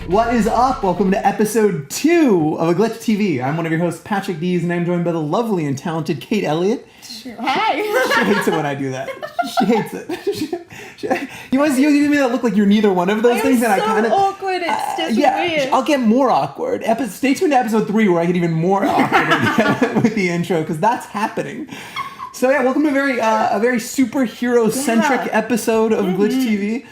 What is up? Welcome to episode 2 of A Glitch TV. I'm one of your hosts, Patrick Dees, and I'm joined by the lovely and talented Kate Elliott. Hi. She hates it when I do that. She hates it. You always give me that look like you're neither one of those things, and I kind of awkward. It's just weird. I'll get more awkward. Stay tuned to episode 3 where I get even more awkward with the intro, because that's happening. So yeah, welcome to a very superhero-centric episode of Glitch TV.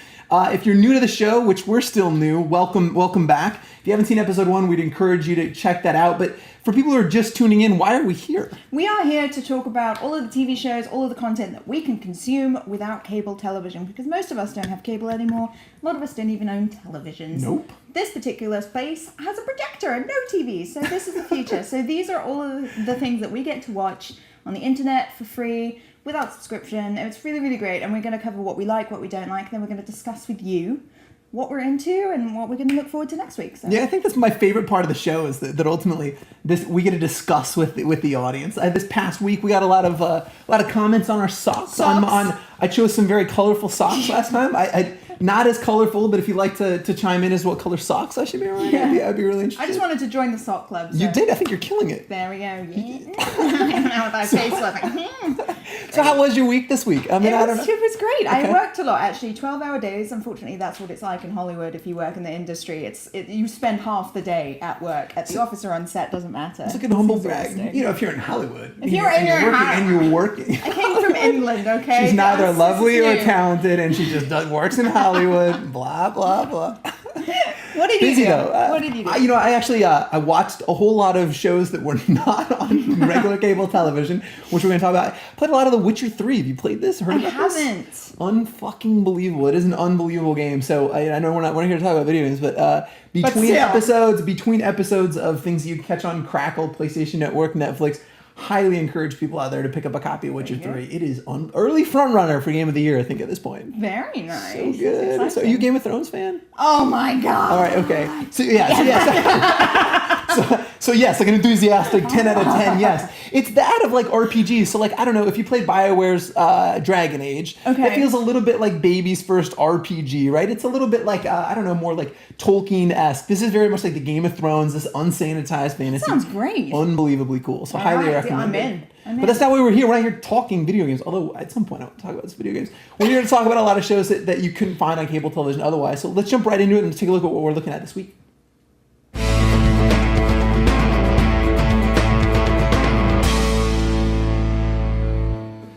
If you're new to the show, which we're still new, welcome back. If you haven't seen episode 1, we'd encourage you to check that out. But for people who are just tuning in, why are we here? We are here to talk about all of the TV shows, all of the content that we can consume without cable television, because most of us don't have cable anymore. A lot of us don't even own televisions. Nope. This particular space has a projector and no TV, so this is the future. So these are all of the things that we get to watch on the internet for free, without subscription. It's really, really great, and we're going to cover what we like, what we don't like, then we're going to discuss with you what we're into and what we're going to look forward to next week. So. Yeah, I think that's my favorite part of the show is that ultimately we get to discuss with the audience. This past week we got a lot of comments on our socks. I chose some very colorful socks last time. I not as colorful, but if you'd like to chime in as what color socks I should be wearing, I'd be really interested. I just wanted to join the sock club. So. You did. I think you're killing it. There we go. Yeah. I don't know what that face was like. So how was your week this week? I mean, I don't know. It was great. Okay. I worked a lot, actually. 12-hour days. Unfortunately, that's what it's like in Hollywood if you work in the industry. You spend half the day at work. At the office or on set, doesn't matter. It's like a humble brag. You know, if you're in Hollywood. If you're working. I came from England, okay? She's neither lovely or talented, and she just works in Hollywood. Blah, blah, blah. What did you do? What did you do? I actually I watched a whole lot of shows that were not on regular cable television, which we're going to talk about. I played a lot of The Witcher 3. Have you played this? Heard about this? I haven't. Unfucking believable. It is an unbelievable game. So I know we're not here to talk about video games, but between episodes of things you catch on Crackle, PlayStation Network, Netflix, highly encourage people out there to pick up a copy of Witcher 3. It is early front runner for Game of the Year, I think, at this point. Very nice. So good. So are you a Game of Thrones fan? Oh my god. All right, okay. So yes, like an enthusiastic 10 out of 10, yes. It's that of like RPGs. So like, I don't know, if you played BioWare's Dragon Age, it feels a little bit like baby's first RPG, right? It's a little bit like, I don't know, more like Tolkien-esque. This is very much like the Game of Thrones, this unsanitized fantasy. That sounds great. Unbelievably cool. So highly recommend I'm it. in. But that's not why we're here. We're not here talking video games. Although at some point I want to talk about this video games. We're here to talk about a lot of shows that you couldn't find on cable television otherwise. So let's jump right into it and take a look at what we're looking at this week.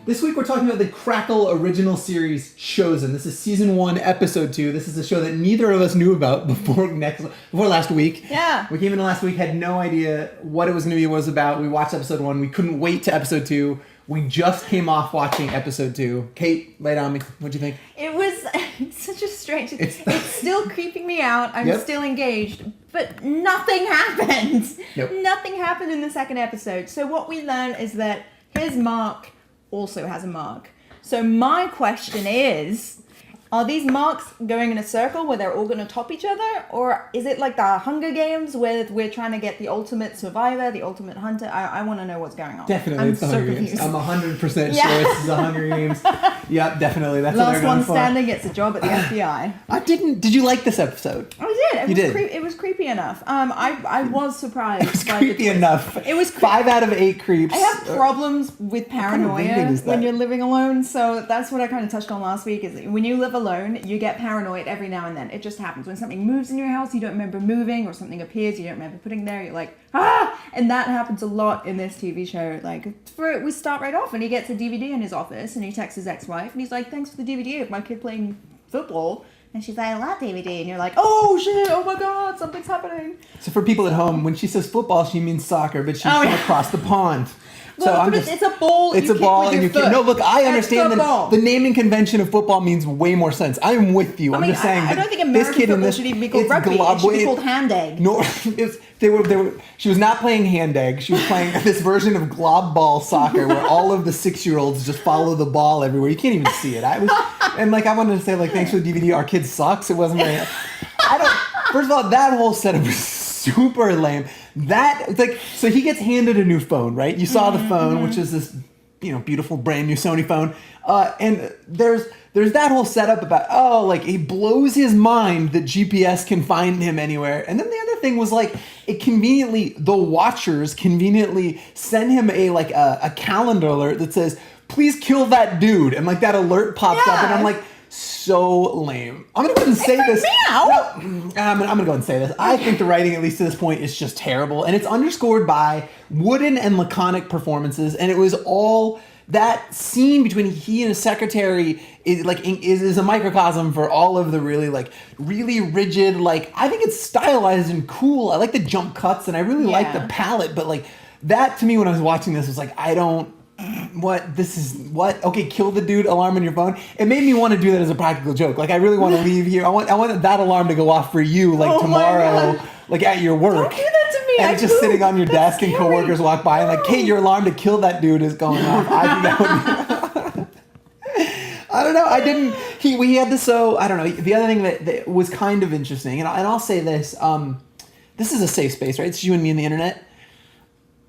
This week we're talking about the Crackle original series, Chosen. This is season 1, episode 2. This is a show that neither of us knew about before last week. Yeah. We came in last week, had no idea what it was going to be, what it was about. We watched episode 1. We couldn't wait to episode 2. We just came off watching episode 2. Kate, lay it on me. What'd you think? It was such a strange... It's still creeping me out. I'm still engaged. But nothing happened. Nope. Nothing happened in the second episode. So what we learn is that his mark also has a mark. So my question is, are these marks going in a circle where they're all going to top each other? Or is it like the Hunger Games where we're trying to get the ultimate survivor, the ultimate hunter? I want to know what's going on. Definitely, it's the Hunger Games. I'm 100% sure it's the Hunger Games. Yep, definitely. That's what they're going for. Last one standing gets a job at the FBI. Did you like this episode? I did. It was creepy enough. I was surprised. It was creepy enough. It was 5 out of 8 creeps. I have problems with paranoia when you're living alone, so that's what I kind of touched on last week, is when you live alone, you get paranoid every now and then. It just happens. When something moves in your house, you don't remember moving, or something appears, you don't remember putting there, you're like, ah! And that happens a lot in this TV show. Like, we start right off, and he gets a DVD in his office, and he texts his ex-wife, and he's like, thanks for the DVD of my kid playing football. And she's like, I love DVD. And you're like, oh shit, oh my god, something's happening. So for people at home, when she says football, she means soccer, but she's from across the pond. Well, so it's a ball. It's a ball, and you kick. No, look, I understand that the naming convention of football means way more sense. I'm with you. I'm just saying. I don't think American football should even be called rugby. It should be called hand egg. No, she was not playing hand egg. She was playing this version of glob ball soccer where all of the 6-year-olds just follow the ball everywhere. You can't even see it. I wanted to say, like, thanks for the DVD. Our kid sucks. It wasn't very. First of all, that whole setup was super lame. That, like, so he gets handed a new phone, right? You saw the phone, which is this, beautiful brand new Sony phone. And there's that whole setup about, he blows his mind that GPS can find him anywhere. And then the other thing was the Watchers conveniently send him a calendar alert that says, please kill that dude. And that alert pops up and I'm like, so lame. I'm gonna go ahead and say this. I'm gonna go ahead and say this. I think the writing, at least to this point, is just terrible, and it's underscored by wooden and laconic performances. And it was all that scene between he and his secretary is a microcosm for all of the really rigid. I think it's stylized and cool. I like the jump cuts, and I really like the palette. But that to me, when I was watching this, was I don't. Okay, kill the dude, alarm on your phone. It made me want to do that as a practical joke. I really want to leave here. I want that alarm to go off for you tomorrow, at your work. Don't do that to me. And it's just sitting on your desk and coworkers walk by and Kate, your alarm to kill that dude is going off. I think that would be I don't know. We had this, I don't know. The other thing that was kind of interesting, and I'll say this, this is a safe space, right? It's you and me and the internet.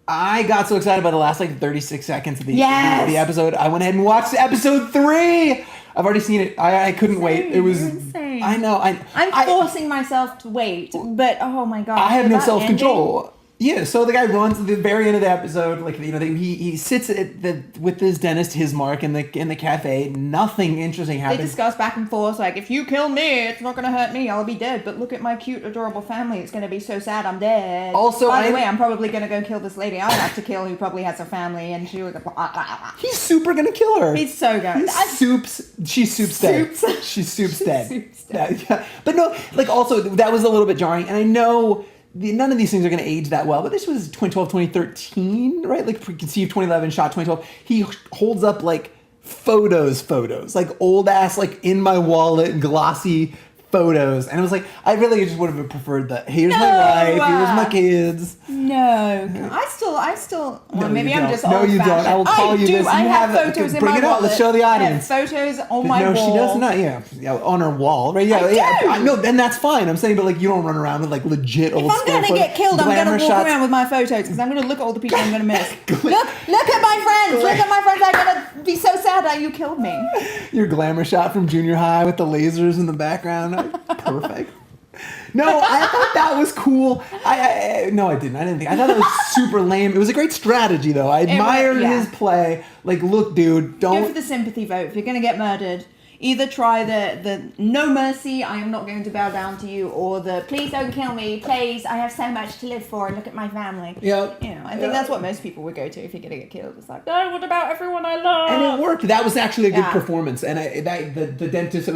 I got so excited by the last 36 seconds of the episode. I went ahead and watched episode 3. I've already seen it. I couldn't wait. It was insane. I know. I'm forcing myself to wait, but oh my god, I have no self-control. Yeah, so the guy runs at the very end of the episode, he sits with his dentist, his mark, in the cafe. Nothing interesting happens. They discuss back and forth, if you kill me, it's not going to hurt me. I'll be dead. But look at my cute, adorable family. It's going to be so sad I'm dead. Also, by the way, I'm probably going to go kill this lady I have to kill, who probably has a family, and she was. He's super going to kill her. He's so good. She's soup's dead. She's soup's dead. Yeah. But no, also that was a little bit jarring, and I know. None of these things are going to age that well, but this was 2012, 2013, right? Preconceived 2011, shot 2012. He holds up photos, old ass, in my wallet, glossy photos. And it was I really just would have preferred that. Here's my wife, here's my kids. No. I still, well, maybe I'm just No, you don't. I will call you this. I have photos in my wallet. Bring it up. Let's show the audience. I have photos on my wall. No, she does not. Yeah, on her wall. Right? Yeah, I know, then that's fine. I'm saying, but you don't run around with legit old stuff. If I'm going to get killed, I'm going to walk around with my photos because I'm going to look at all the people I'm going to miss. Look at my friends. Look at my friends. I'm going to be so sad that you killed me. Your glamour shot from junior high with the lasers in the background. Perfect. No, I thought that was cool. No, I didn't. I didn't think. I thought that was super lame. It was a great strategy, though. I admired his play. Look, dude, don't go for the sympathy vote. If you're going to get murdered, either try the no mercy, I am not going to bow down to you, or the please don't kill me, please, I have so much to live for, and look at my family. Yeah. I think that's what most people would go to if you're going to get killed. It's no, what about everyone I love? And it worked. That was actually a good performance. And the dentist,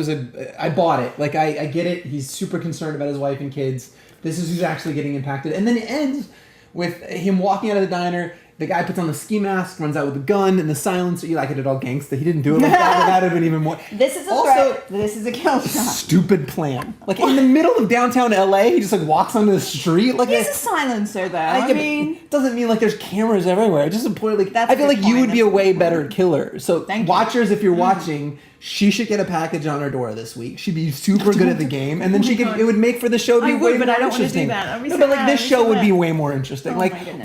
I bought it. I get it. He's super concerned about his wife and kids. This is who's actually getting impacted. And then it ends with him walking out of the diner. The guy puts on the ski mask, runs out with a gun, and the silencer. You it all gangsta. He didn't do it like that, but that would have been even more. This is a threat. This is a kill shot. Stupid plan. In the middle of downtown LA, he just walks onto the street. He's a silencer, though. I mean, it doesn't mean there's cameras everywhere. Just importantly, I feel you would be a way better killer. So, watchers, if you're watching, she should get a package on her door this week. She'd be super good at the game, and then it would make for the show to be way more interesting. But I don't want to do that. But this show would be way more interesting.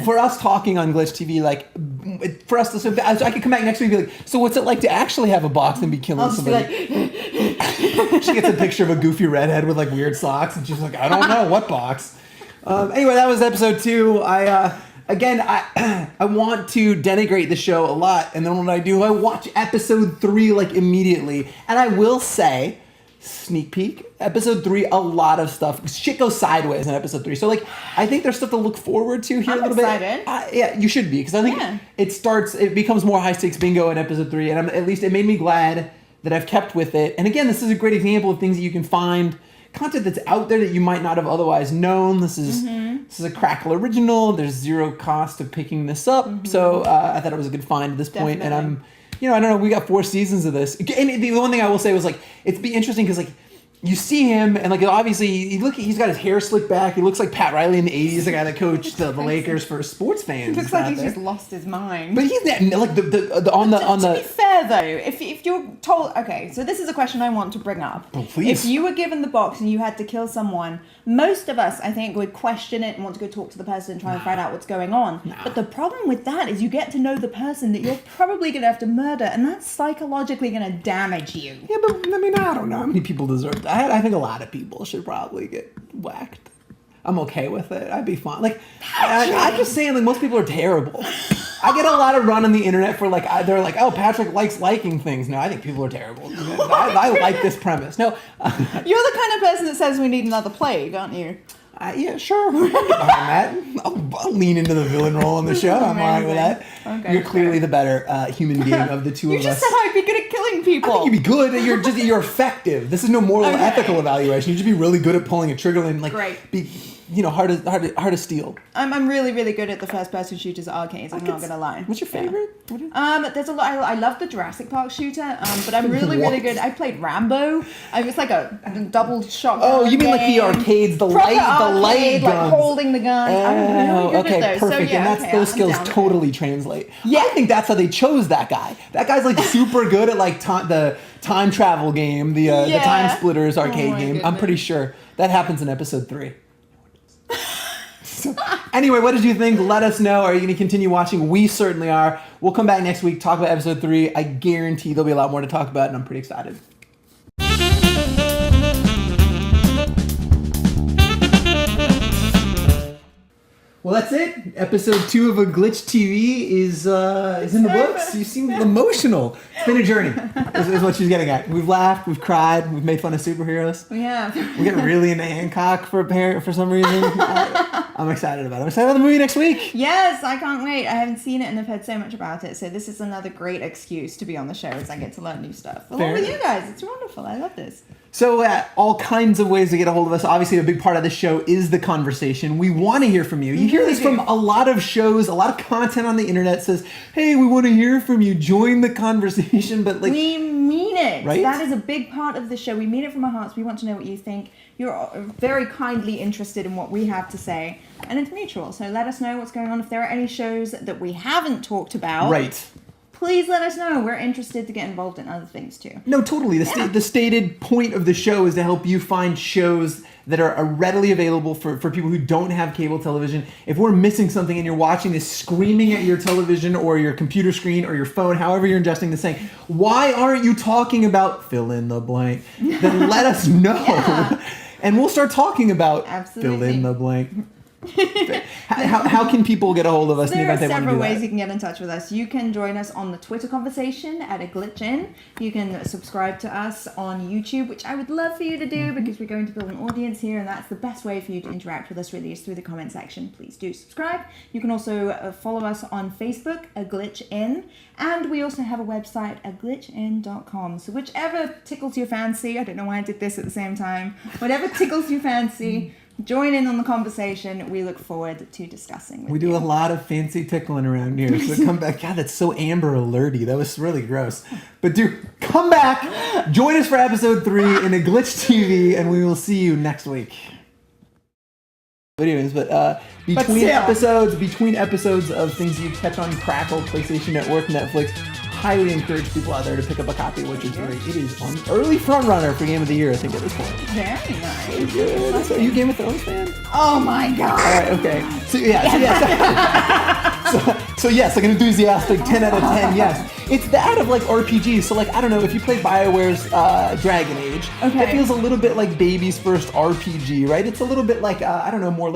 For us talking on Glitch TV, for us to, so I could come back next week and be so what's it like to actually have a box and be killing somebody? She gets a picture of a goofy redhead with weird socks, and she's I don't know what box. Anyway, that was episode 2. I want to denigrate the show a lot, and then what I do, I watch episode 3 immediately, and I will say, sneak peek, episode 3, a lot of stuff, shit goes sideways in episode 3, so I think there's stuff to look forward to here. I'm a little excited. bit. Yeah, you should be, because I think it becomes more high stakes bingo in episode 3, and at least it made me glad that I've kept with it. And again, this is a great example of things that you can find, content that's out there that you might not have otherwise known. This is a Crackle original. There's zero cost of picking this up. So I thought it was a good find at this point. And I'm, I don't know, we got 4 seasons of this. And the one thing I will say was it'd be interesting because you see him and obviously he's got his hair slicked back. He looks like Pat Riley in the 80s, the guy that coached the Lakers for sports fans. He looks like he's just lost his mind. But he's not, to be fair though, if you're told, okay, so this is a question I want to bring up. Oh, please. If you were given the box and you had to kill someone, Most of us, I think, would question it and want to go talk to the person and try and find out what's going on. But the problem with that is you get to know the person that you're probably going to have to murder, and that's psychologically going to damage you. Yeah, but I mean, I don't know how many people deserve that. I think a lot of people should probably get whacked. I'm okay with it. I'd be fine. Like, I'm just saying, like, most people are terrible. I get a lot of run on the internet for, like, they're like, oh, Patrick likes liking things. No, I think people are terrible. I like this premise. No. You're the kind of person that says we need another plague, aren't you? Yeah, sure. I'll lean into the villain role on the show. I'm all right with that. Okay, you're clearly the better human being of the two of us. You just said I'd be good at killing people. I think you'd be good. You're effective. This is no moral or ethical evaluation. You should be really good at pulling a trigger and like be hard to steal. I'm really, really good at the first person shooters at arcades. I'm not gonna lie. What's your favorite? There's a lot. I love the Jurassic Park shooter. But I'm really, really good. I played Rambo. It's like a double shotgun. Oh, you mean like the arcades, the light guns, like holding the gun. I'm really good at those. Perfect. So, and those skills totally translate. Yeah, I think that's how they chose that guy. That guy's like super good at like the time travel game, the Time Splitters arcade game. Goodness. I'm pretty sure that happens in episode 3. So, anyway, what did you think? Let us know. Are you going to continue watching? We certainly are. We'll come back next week, talk about episode 3. I guarantee there'll be a lot more to talk about, and I'm pretty excited. Well, that's it. Episode 2 of A Glitch TV is in the books. You seem emotional. It's been a journey, is what she's getting at. We've laughed, we've cried, we've made fun of superheroes. We have. We get really into Hancock for some reason. I'm excited about it. I'm excited about the movie next week. Yes, I can't wait. I haven't seen it and I've heard so much about it. So this is another great excuse to be on the show as I get to learn new stuff. Along with you guys. It's wonderful. I love this. So all kinds of ways to get a hold of us. Obviously, a big part of the show is the conversation. We want to hear from you. You hear this from a lot of shows, a lot of content on the internet says, hey, we want to hear from you. Join the conversation. But like, we mean it. Right? That is a big part of the show. We mean it from our hearts. We want to know what you think. You're very kindly interested in what we have to say. And it's mutual. So let us know what's going on. If there are any shows that we haven't talked about. Right. Please let us know. We're interested to get involved in other things too. No, totally. The stated point of the show is to help you find shows that are readily available for people who don't have cable television. If we're missing something and you're watching this screaming at your television or your computer screen or your phone, however you're ingesting this thing, why aren't you talking about fill in the blank? Then let us know. And we'll start talking about fill in the blank. How can people get a hold of us? There are several ways you can get in touch with us. You can join us on the Twitter conversation at A Glitch In. You can subscribe to us on YouTube, which I would love for you to do because we're going to build an audience here, and that's the best way for you to interact with us really is through the comment section. Please do subscribe. You can also follow us on Facebook, A Glitch In, and we also have a website, aglitchin.com. So whichever tickles your fancy, I don't know why I did this at the same time, whatever tickles your fancy, join in on the conversation. We look forward to discussing with you. We do a lot of fancy tickling around here. So come back. God, that's so Amber Alerty. That was really gross. But come back. Join us for episode 3 in A Glitch TV, and we will see you next week. Anyways, between episodes of things you catch on Crackle, PlayStation Network, Netflix, highly encourage people out there to pick up a copy of Witcher 3. It is an early front runner for Game of the Year, I think, at this point. Very nice. So are you a Game of Thrones fan? Oh my god. All right, okay. So yes, like an enthusiastic 10 out of 10, yes. It's that of like RPGs. So like, I don't know, if you play BioWare's Dragon Age, it feels a little bit like baby's first RPG, right? It's a little bit like, I don't know, more like